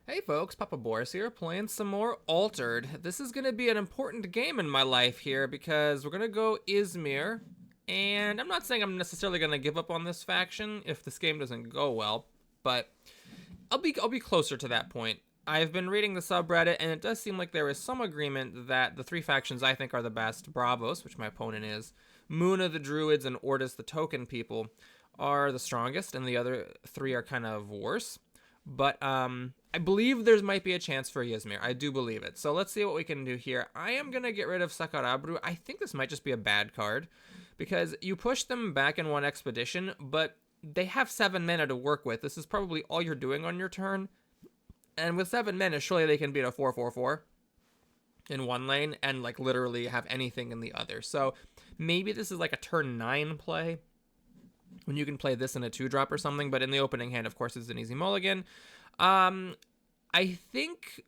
Hey folks, Papa Boris here, playing some more Altered. This is going to be an important game in my life here because we're going to go Yzmir, and I'm not saying I'm necessarily going to give up on this faction if this game doesn't go well, but I'll be closer to that point. I've been reading the subreddit, and it does seem like there is some agreement that the three factions I think are the best, Bravos, which my opponent is, Muna the Druids, and Ordis the Token people, are the strongest, and the other three are kind of worse. But I believe there might be a chance for Yzmir. I do believe it. So let's see what we can do here. I am going to get rid of Sakarabru. I think this might just be a bad card because you push them back in one expedition, but they have 7 mana to work with. This is probably all you're doing on your turn. And with 7 mana, surely they can beat a 4/4/4 in one lane and like literally have anything in the other. So maybe this is like a turn 9 play when you can play this in a 2-drop or something, but in the opening hand, of course, it's an easy mulligan. I think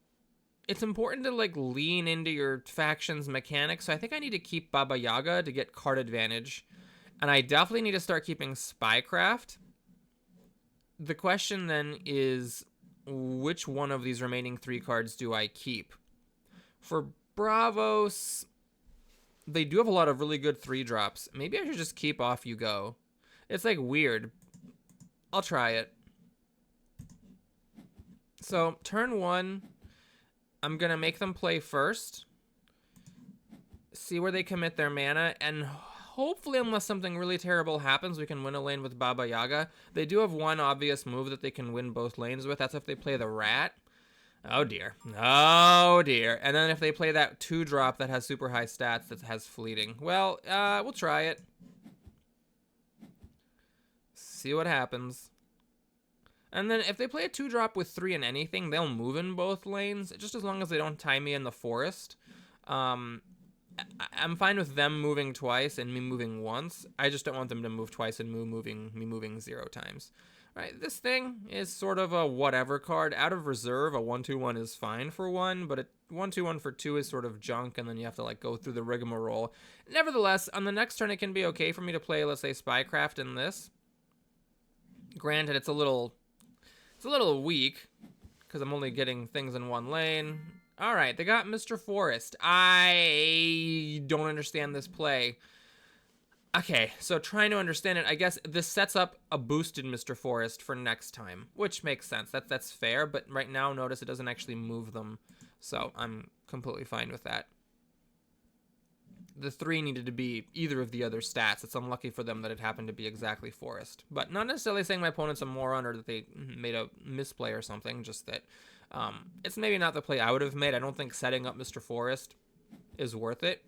it's important to like lean into your faction's mechanics, so I think I need to keep Baba Yaga to get card advantage, and I definitely need to start keeping Spycraft. The question then is, which one of these remaining 3 cards do I keep? For Bravos, they do have a lot of really good 3-drops. Maybe I should just keep Off You Go. It's like weird. I'll try it. So turn 1, I'm going to make them play first. See where they commit their mana. And hopefully, unless something really terrible happens, we can win a lane with Baba Yaga. They do have one obvious move that they can win both lanes with. That's if they play the Rat. Oh dear. Oh dear. And then if they play that 2-drop that has super high stats that has fleeting. Well, we'll try it. See what happens. And then if they play a 2-drop with 3 in anything, they'll move in both lanes, just as long as they don't tie me in the forest. I'm fine with them moving twice and me moving once. I just don't want them to move twice and me moving 0 times. All right, this thing is sort of a whatever card. Out of reserve, a 1/2/1 is fine for 1, but a 1/2/1 for 2 is sort of junk, and then you have to like go through the rigmarole. Nevertheless, on the next turn, it can be okay for me to play, let's say, Spycraft in this. Granted, it's a little weak because I'm only getting things in one lane. All right, they got Mr. Forest. I don't understand this play. Okay, so trying to understand it, I guess this sets up a boosted Mr. Forest for next time, which makes sense. That's fair, but right now, notice it doesn't actually move them, so I'm completely fine with that. The 3 needed to be either of the other stats. It's unlucky for them that it happened to be exactly Forest. But not necessarily saying my opponent's a moron or that they made a misplay or something, just that it's maybe not the play I would have made. I don't think setting up Mr. Forest is worth it.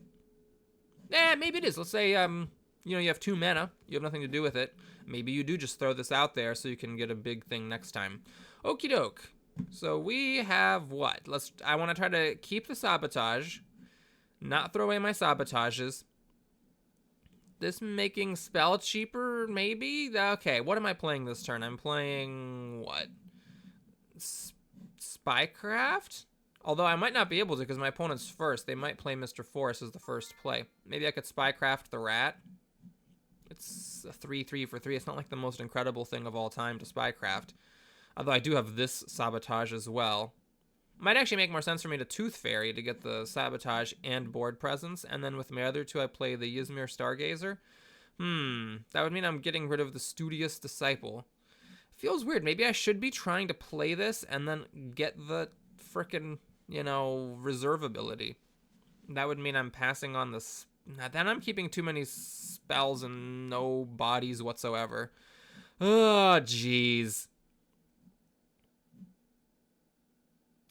Maybe it is. Let's say, you have 2 mana. You have nothing to do with it. Maybe you do just throw this out there so you can get a big thing next time. Okie doke. So we have what? I want to try to keep the Sabotage. Not throw away my Sabotages. This making spell cheaper, maybe? Okay, what am I playing this turn? I'm playing, what? Spycraft? Although I might not be able to because my opponent's first. They might play Mr. Forest as the first play. Maybe I could Spycraft the Rat. It's a 3/3 for 3. It's not like the most incredible thing of all time to Spycraft. Although I do have this Sabotage as well. Might actually make more sense for me to Tooth Fairy to get the Sabotage and board presence, and then with my other 2 I play the Yzmir Stargazer. That would mean I'm getting rid of the Studious Disciple. Feels weird. Maybe I should be trying to play this and then get the frickin', reserve ability. That would mean I'm passing on this. Then I'm keeping too many spells and no bodies whatsoever. Oh, jeez.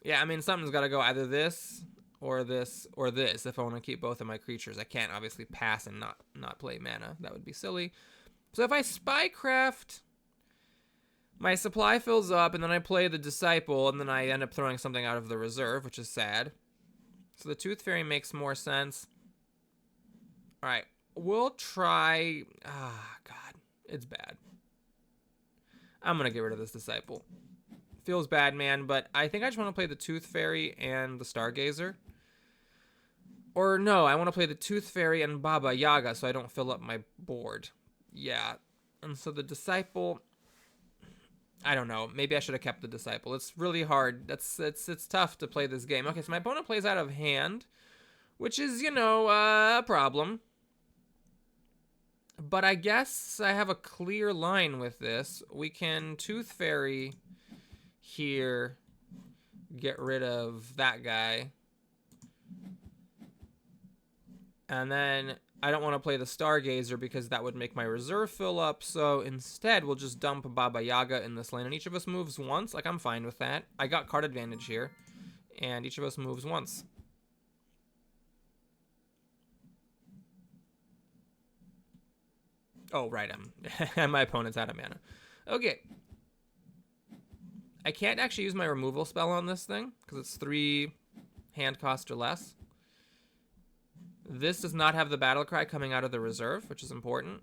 Yeah, I mean, something's got to go either this or this or this if I want to keep both of my creatures. I can't obviously pass and not play mana. That would be silly. So if I Spycraft, my supply fills up, and then I play the Disciple, and then I end up throwing something out of the reserve, which is sad. So the Tooth Fairy makes more sense. All right, we'll try... God, it's bad. I'm going to get rid of this Disciple. Feels bad, man, but I think I just want to play the Tooth Fairy and the Stargazer. Or no, I want to play the Tooth Fairy and Baba Yaga so I don't fill up my board. Yeah, and so the Disciple... I don't know. Maybe I should have kept the Disciple. It's really hard. It's tough to play this game. Okay, so my opponent plays out of hand, which is, you know, a problem. But I guess I have a clear line with this. We can Tooth Fairy here, get rid of that guy. And then I don't want to play the Stargazer because that would make my reserve fill up. So instead, we'll just dump Baba Yaga in this lane. And each of us moves once. Like, I'm fine with that. I got card advantage here. And each of us moves once. Oh, right. And my opponent's out of mana. Okay. I can't actually use my removal spell on this thing because it's 3 hand cost or less. This does not have the battle cry coming out of the reserve, which is important.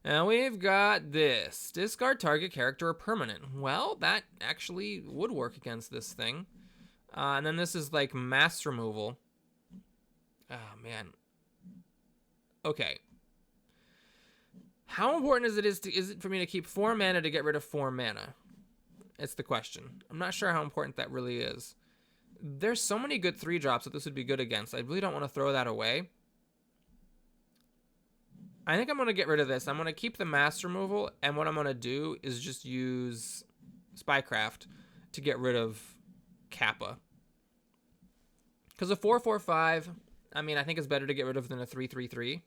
And we've got this. Discard target character or permanent. Well, that actually would work against this thing. And then this is like mass removal. Oh, man. Okay. How important is it for me to keep 4 mana to get rid of 4 mana? It's the question. I'm not sure how important that really is. There's so many good 3-drops that this would be good against. I really don't want to throw that away. I think I'm going to get rid of this. I'm going to keep the mass removal, and what I'm going to do is just use Spycraft to get rid of Kappa. Because a 4/4/5, I mean, I think it's better to get rid of than a 3/3/3.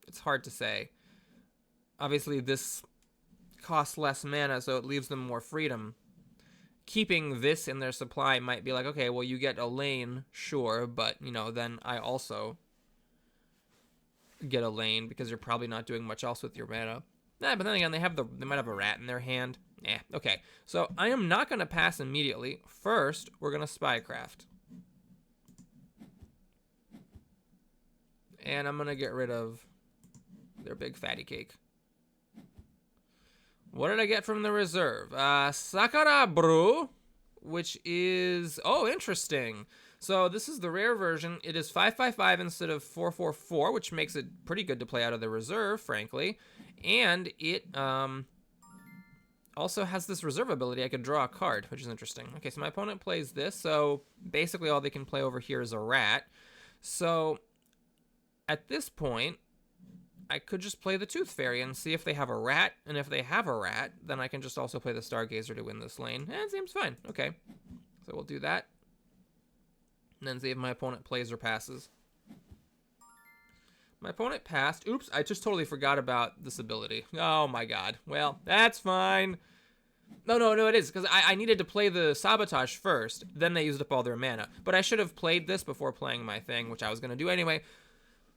It's hard to say. Obviously, this costs less mana, so it leaves them more freedom. Keeping this in their supply might be like, okay, well, you get a lane, sure, but, you know, then I also get a lane because you're probably not doing much else with your mana. But then again, they might have a rat in their hand. Okay. So I am not going to pass immediately. First, we're going to Spycraft. And I'm going to get rid of their big fatty cake. What did I get from the reserve? Sakurabru, which is... Oh, interesting. So this is the rare version. It is 5/5/5 instead of 4/4/4, which makes it pretty good to play out of the reserve, frankly. And it also has this reserve ability. I could draw a card, which is interesting. Okay, so my opponent plays this. So basically all they can play over here is a rat. So at this point, I could just play the Tooth Fairy and see if they have a rat. And if they have a rat, then I can just also play the Stargazer to win this lane. It seems fine. Okay. So we'll do that. And then see if my opponent plays or passes. My opponent passed. Oops, I just totally forgot about this ability. Oh my god. Well, that's fine. No, it is. Because I needed to play the Sabotage first. Then they used up all their mana. But I should have played this before playing my thing, which I was going to do anyway.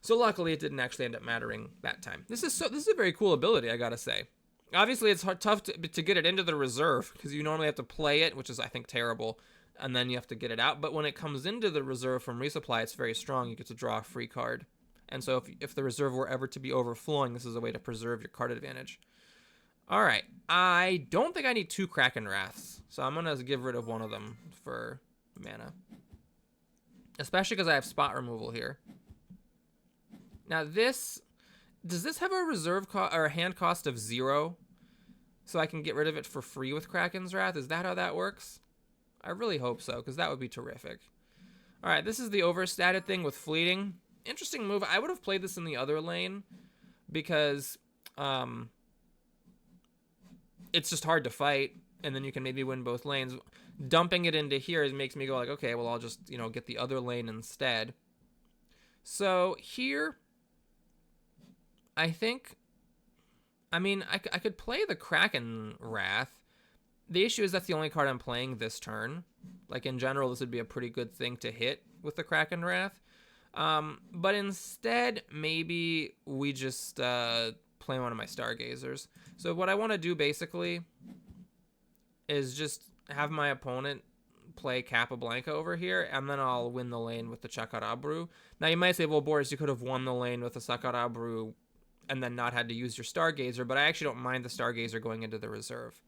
So luckily, it didn't actually end up mattering that time. This is a very cool ability, I gotta say. Obviously, it's tough to get it into the reserve, because you normally have to play it, which is, I think, terrible, and then you have to get it out. But when it comes into the reserve from resupply, it's very strong. You get to draw a free card. And so if the reserve were ever to be overflowing, this is a way to preserve your card advantage. All right. I don't think I need 2 Kraken Wraths, so I'm going to give rid of one of them for mana. Especially because I have spot removal here. Now does this have a reserve or a hand cost of 0? So I can get rid of it for free with Kraken's Wrath? Is that how that works? I really hope so, because that would be terrific. All right, this is the overstated thing with fleeting. Interesting move. I would have played this in the other lane because it's just hard to fight, and then you can maybe win both lanes. Dumping it into here makes me go like, okay, well, I'll just, get the other lane instead. So here... I think, I could play the Kraken Wrath. The issue is that's the only card I'm playing this turn. Like, in general, this would be a pretty good thing to hit with the Kraken Wrath. But instead, maybe we just play one of my Stargazers. So what I want to do, basically, is just have my opponent play Capablanca over here, and then I'll win the lane with the Sakurabru. Now, you might say, well, Boris, you could have won the lane with the Sakurabru and then not had to use your Stargazer, but I actually don't mind the Stargazer going into the reserve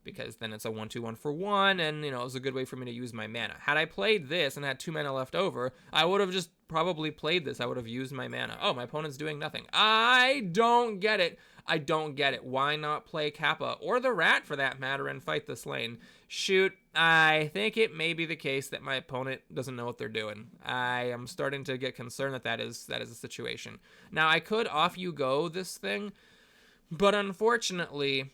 because then it's a 1/2/1 for 1, and, you know, it was a good way for me to use my mana. Had I played this and had 2 mana left over, I would have just probably played this. I would have used my mana. Oh, my opponent's doing nothing. I don't get it. I don't get it. Why not play Kappa, or the Rat for that matter, and fight this lane? Shoot, I think it may be the case that my opponent doesn't know what they're doing. I am starting to get concerned that that is a situation. Now, I could off you go this thing, but unfortunately,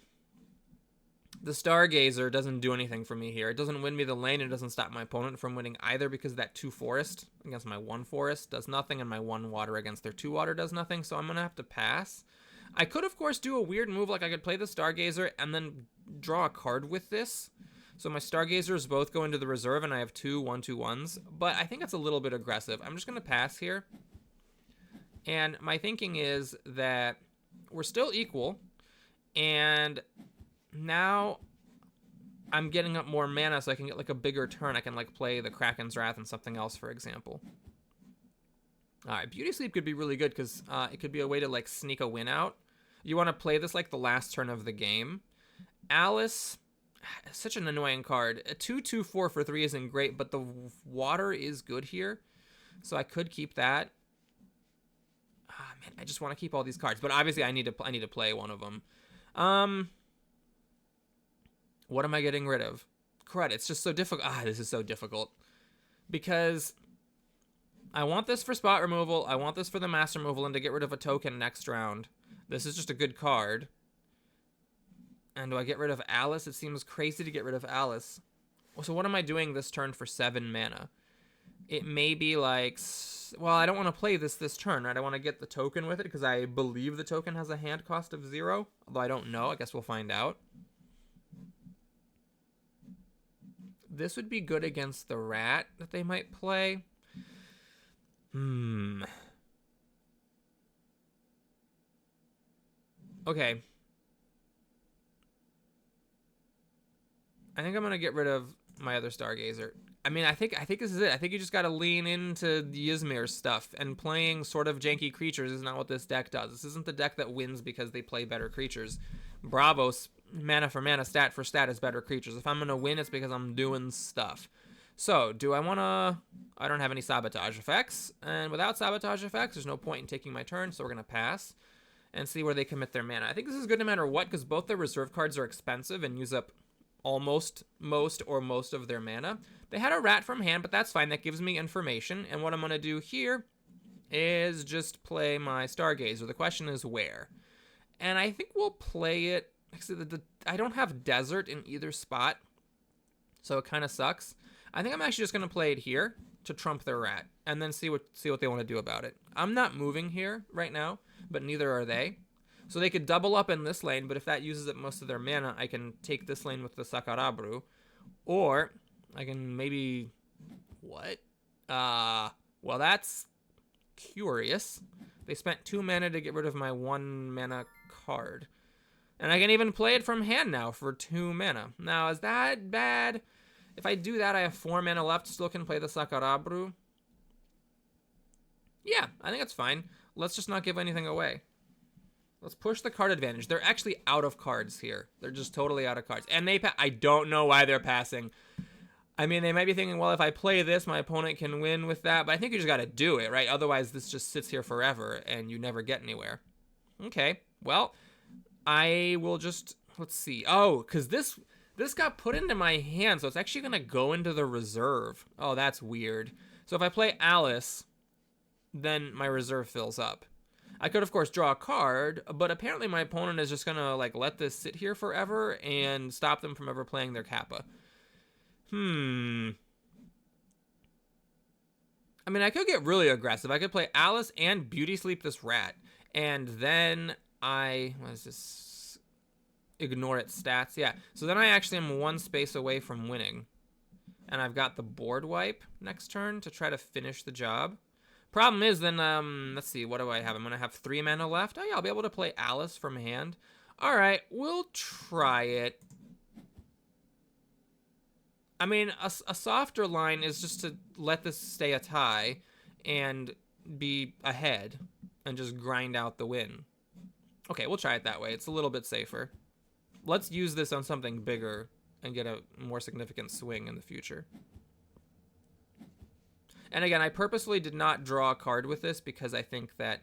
the Stargazer doesn't do anything for me here. It doesn't win me the lane, and it doesn't stop my opponent from winning either, because that 2 forest against my 1 forest does nothing, and my 1 water against their 2 water does nothing, so I'm going to have to pass. I could, of course, do a weird move, like I could play the Stargazer and then draw a card with this. So my Stargazers both go into the reserve, and I have 2 1/2/1s, but I think that's a little bit aggressive. I'm just going to pass here. And my thinking is that we're still equal, and now I'm getting up more mana so I can get like a bigger turn. I can like play the Kraken's Wrath and something else, for example. Alright, Beauty Sleep could be really good because it could be a way to like sneak a win out. You want to play this like the last turn of the game. Alice, such an annoying card. A 2/2/4 for 3 isn't great, but the water is good here. So I could keep that. Ah, man, I just want to keep all these cards, but obviously I need to play one of them. What am I getting rid of? Crud, it's just so difficult. This is so difficult. Because I want this for spot removal, I want this for the mass removal, and to get rid of a token next round. This is just a good card. And do I get rid of Alice? It seems crazy to get rid of Alice. So what am I doing this turn for 7 mana? It may be like, well, I don't want to play this turn, right? I want to get the token with it because I believe the token has a hand cost of 0. Although I don't know. I guess we'll find out. This would be good against the Rat that they might play. Okay. I think I'm going to get rid of my other Stargazer. I mean, I think this is it. I think you just got to lean into the Yzmir stuff, and playing sort of janky creatures is not what this deck does. This isn't the deck that wins because they play better creatures. Bravos, mana for mana, stat for stat is better creatures. If I'm going to win, it's because I'm doing stuff. So, do I want to... I don't have any sabotage effects, and without sabotage effects, there's no point in taking my turn, so we're going to pass and see where they commit their mana. I think this is good no matter what, because both their reserve cards are expensive and use up almost most of their mana. They had a Rat from hand, but that's fine. That gives me information, and what I'm going to do here is just play my Stargazer. The question is where. And I think we'll play it... I don't have Desert in either spot, so it kind of sucks. I think I'm actually just going to play it here to trump their Rat, and then see what they want to do about it. I'm not moving here right now, but neither are they. So they could double up in this lane, but if that uses up most of their mana, I can take this lane with the Sakarabru. Or I can maybe... What? Well, that's curious. They spent 2 mana to get rid of my 1 mana card. And I can even play it from hand now for 2 mana. Now, is that bad? If I do that, I have 4 mana left. Still can play the Sakarabru. Yeah, I think that's fine. Let's just not give anything away. Let's push the card advantage. They're actually out of cards here. They're just totally out of cards. And I don't know why they're passing. I mean, they might be thinking, well, if I play this, my opponent can win with that. But I think you just got to do it, right? Otherwise, this just sits here forever, and you never get anywhere. Okay, well, I will just... Let's see. Oh, because this got put into my hand, so it's actually going to go into the reserve. Oh, that's weird. So if I play Alice, then my reserve fills up. I could, of course, draw a card, but apparently my opponent is just going to like let this sit here forever and stop them from ever playing their Kappa. I mean, I could get really aggressive. I could play Alice and Beauty Sleep this Rat, and then what is this? Ignore its stats. Yeah, so then I actually am 1 space away from winning. And I've got the board wipe next turn to try to finish the job. Problem is then, let's see, what do I have? I'm going to have 3 mana left. Oh yeah, I'll be able to play Alice from hand. Alright, we'll try it. I mean, a softer line is just to let this stay a tie and be ahead and just grind out the win. Okay, we'll try it that way. It's a little bit safer. let's use this on something bigger and get a more significant swing in the future. And again, I purposely did not draw a card with this because I think that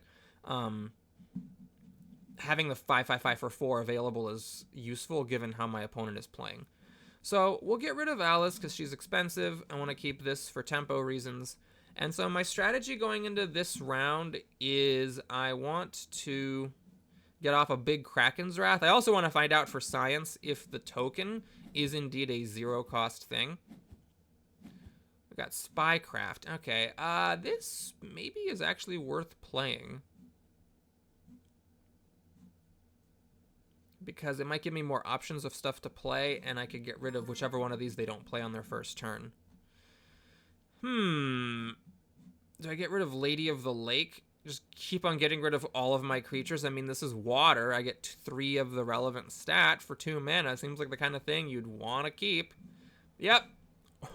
having the 5/5/5 for 4 available is useful given how my opponent is playing. So we'll get rid of Alice because she's expensive. I want to keep this for tempo reasons. And so my strategy going into this round is I want to get off a big Kraken's Wrath. I also want to find out for science if the token is indeed a 0-cost thing. We got Spycraft. Okay, this maybe is actually worth playing. Because it might give me more options of stuff to play, and I could get rid of whichever one of these they don't play on their first turn. Do I get rid of Lady of the Lake? Just keep on getting rid of all of my creatures? I mean, this is water. I get 3 of the relevant stat for 2 mana. Seems like the kind of thing you'd want to keep. Yep.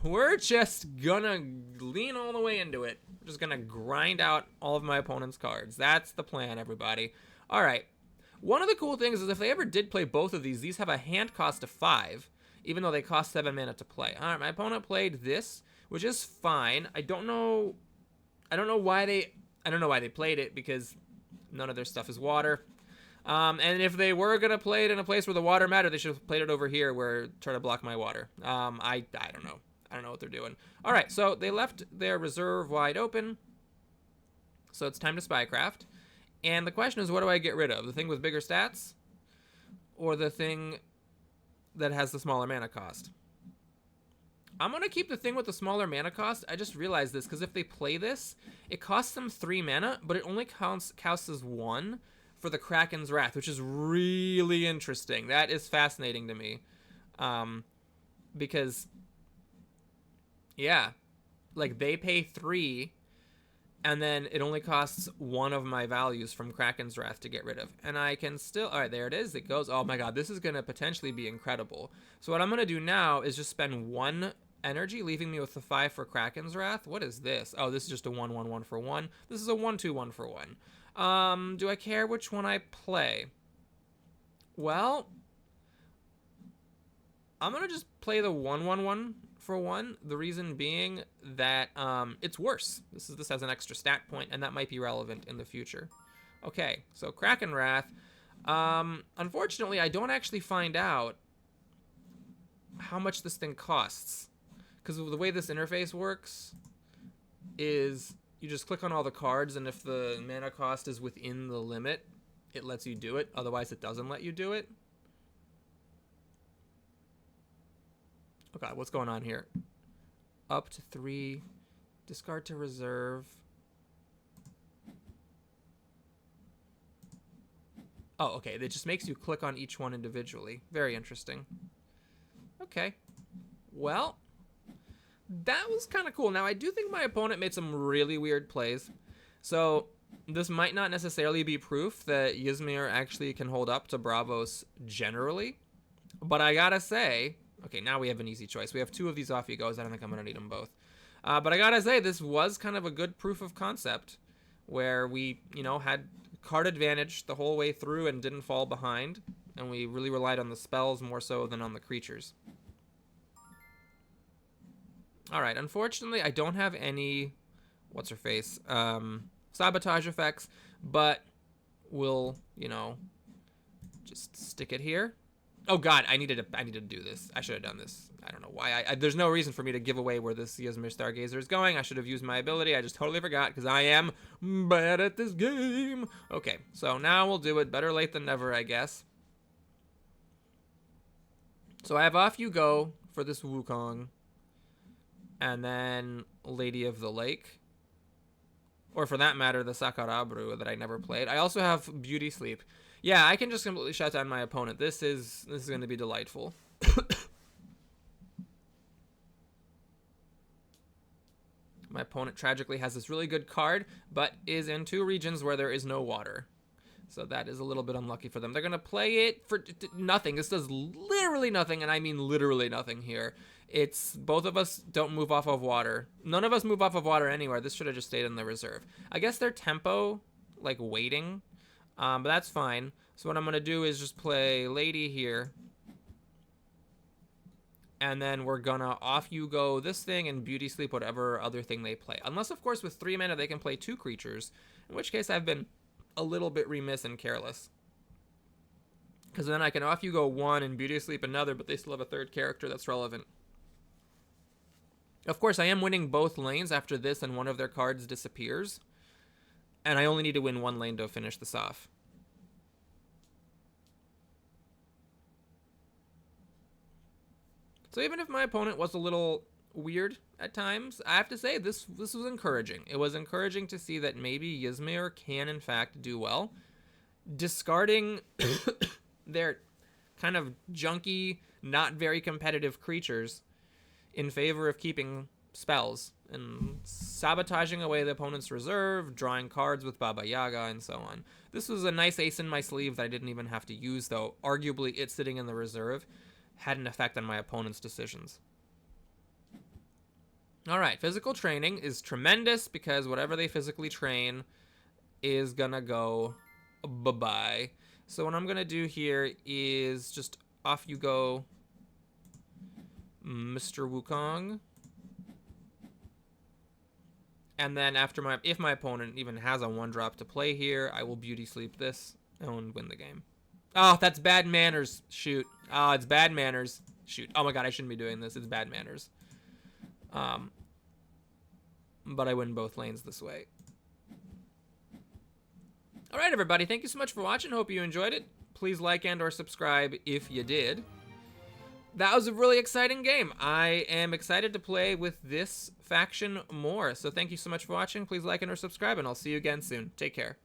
We're just gonna lean all the way into it. We're just gonna grind out all of my opponent's cards. That's the plan, everybody. All right. One of the cool things is if they ever did play both of these have a hand cost of 5, even though they cost 7 mana to play. All right, my opponent played this, which is fine. I don't know why they played it because none of their stuff is water. And if they were gonna play it in a place where the water mattered, they should have played it over here where try to block my water. I don't know. I don't know what they're doing. All right, so they left their reserve wide open. So it's time to Spycraft. And the question is, what do I get rid of? The thing with bigger stats? Or the thing that has the smaller mana cost? I'm going to keep the thing with the smaller mana cost. I just realized this, because if they play this, it costs them 3 mana, but it only counts as 1 for the Kraken's Wrath, which is really interesting. That is fascinating to me. Because, yeah, like they pay 3... and then it only costs 1 of my values from Kraken's Wrath to get rid of. And I can still... all right, there it is. It goes. Oh my god, this is going to potentially be incredible. So what I'm going to do now is just spend 1 energy, leaving me with the 5 for Kraken's Wrath. What is this? Oh, this is just a 1/1/1 for 1. This is a 1/2/1 for 1. Do I care which one I play? Well, I'm going to just play the 1/1/1 for 1, the reason being that it's worse. This has an extra stat point, and that might be relevant in the future. Okay, so Kraken Wrath. Unfortunately, I don't actually find out how much this thing costs, because the way this interface works is you just click on all the cards, and if the mana cost is within the limit, it lets you do it. Otherwise, it doesn't let you do it. Okay, what's going on here? Up to 3, discard to reserve. Oh, okay, it just makes you click on each one individually. Very interesting. Okay, well, that was kind of cool. Now, I do think my opponent made some really weird plays. So, this might not necessarily be proof that Yzmir actually can hold up to Bravos generally. But I gotta say... okay, now we have an easy choice. We have 2 of these off he goes. I don't think I'm going to need them both. But I gotta say, this was kind of a good proof of concept where we, had card advantage the whole way through and didn't fall behind. And we really relied on the spells more so than on the creatures. All right, unfortunately, I don't have any, what's-her-face, sabotage effects. But we'll, just stick it here. Oh god, I needed to do this. I should have done this. I don't know why. There's no reason for me to give away where this Yzmir Stargazer is going. I should have used my ability. I just totally forgot because I am bad at this game. Okay, so now we'll do it. Better late than never, I guess. So I have Off You Go for this Wukong. And then Lady of the Lake. Or for that matter, the Sakarabru that I never played. I also have Beauty Sleep. Yeah, I can just completely shut down my opponent. This is going to be delightful. My opponent tragically has this really good card, but is in 2 regions where there is no water. So that is a little bit unlucky for them. They're going to play it for nothing. This does literally nothing, and I mean literally nothing here. It's both of us don't move off of water. None of us move off of water anywhere. This should have just stayed in the reserve. I guess their tempo, like waiting... but that's fine. So what I'm going to do is just play Lady here. And then we're gonna off you go this thing and beauty sleep whatever other thing they play. Unless, of course, with 3 mana they can play 2 creatures, in which case I've been a little bit remiss and careless. Because then I can off you go 1 and beauty sleep another, but they still have a 3rd character that's relevant. Of course, I am winning both lanes after this and one of their cards disappears. And I only need to win 1 lane to finish this off. So even if my opponent was a little weird at times, I have to say this was encouraging. It was encouraging to see that maybe Yzmir can in fact do well. Discarding their kind of junky, not very competitive creatures in favor of keeping spells and sabotaging away the opponent's reserve, drawing cards with Baba Yaga, and so on. This was a nice ace in my sleeve that I didn't even have to use, though. Arguably, it sitting in the reserve had an effect on my opponent's decisions. All right, physical training is tremendous because whatever they physically train is gonna go bye-bye. So what I'm gonna do here is just off you go, Mr. Wukong. And then after if my opponent even has a 1-drop to play here, I will beauty sleep this and win the game. Oh, that's bad manners. Shoot. Oh, it's bad manners. Shoot. Oh my god, I shouldn't be doing this. It's bad manners. But I win both lanes this way. All right, everybody. Thank you so much for watching. Hope you enjoyed it. Please like and or subscribe if you did. That was a really exciting game. I am excited to play with this faction more. So thank you so much for watching. Please like and or subscribe, and I'll see you again soon. Take care.